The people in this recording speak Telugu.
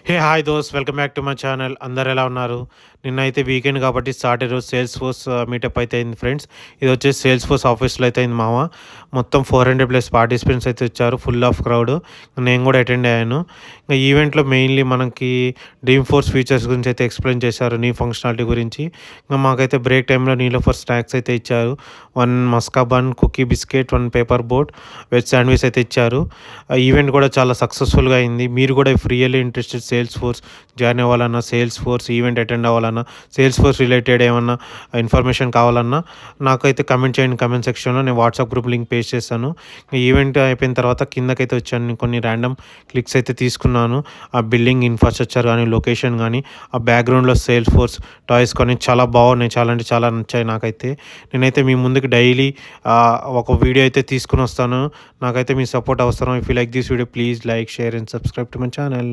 హే హాయ్ దోస్త్ welcome back to my channel. అందరు ఎలా ఉన్నారు? నిన్నైతే వీకెండ్ కాబట్టి సాటర్డే రోజు సేల్స్ ఫోర్స్ మీటప్ అయితే అయింది ఫ్రెండ్స్. ఇది వచ్చేసి సేల్స్ ఫోర్స్ ఆఫీస్లో అయితే అయింది మామ. మొత్తం 400+ పార్టిసిపెంట్స్ అయితే వచ్చారు, ఫుల్ ఆఫ్ క్రౌడ్. నేను కూడా అటెండ్ అయ్యాను. ఇంకా ఈవెంట్లో మెయిన్లీ మనకి డ్రీమ్ ఫోర్స్ ఫీచర్స్ గురించి అయితే ఎక్స్ప్లెయిన్ చేశారు, నీ ఫంక్షనాలిటీ గురించి. ఇంకా మాకైతే బ్రేక్ టైంలో నీలోఫర్ స్నాక్స్ అయితే ఇచ్చారు. 1 maska bun, cookie biscuit, 1 paper boat, veg sandwich అయితే ఇచ్చారు. ఈవెంట్ కూడా చాలా సక్సెస్ఫుల్గా అయింది. మీరు కూడా if really interested Salesforce join అవ్వాలన్నా, సేల్స్ ఫోర్స్ ఈవెంట్ అటెండ్ అవ్వాలన్నా, సేల్స్ ఫోర్స్ రిలేటెడ్ ఏమన్నా ఇన్ఫర్మేషన్ కావాలన్నా నాకైతే కమెంట్ చేయండి. కమెంట్ సెక్షన్లో నేను వాట్సాప్ గ్రూప్ లింక్ పేస్ట్ చేస్తాను. ఈవెంట్ అయిపోయిన తర్వాత కిందకైతే వచ్చాను, నేను కొన్ని ర్యాండమ్ క్లిక్స్ అయితే తీసుకున్నాను. ఆ బిల్డింగ్ ఇన్ఫ్రాస్ట్రక్చర్ కానీ, లొకేషన్ కానీ, ఆ బ్యాక్గ్రౌండ్లో సేల్స్ ఫోర్స్ టాయ్స్ కానీ చాలా బాగున్నాయి. చాలా అంటే చాలా నచ్చాయి నాకైతే. నేనైతే మీ ముందుకు డైలీ ఒక వీడియో అయితే తీసుకుని వస్తాను. నాకైతే మీ సపోర్ట్ అవసరం. If you like this video please like, share and subscribe to my channel.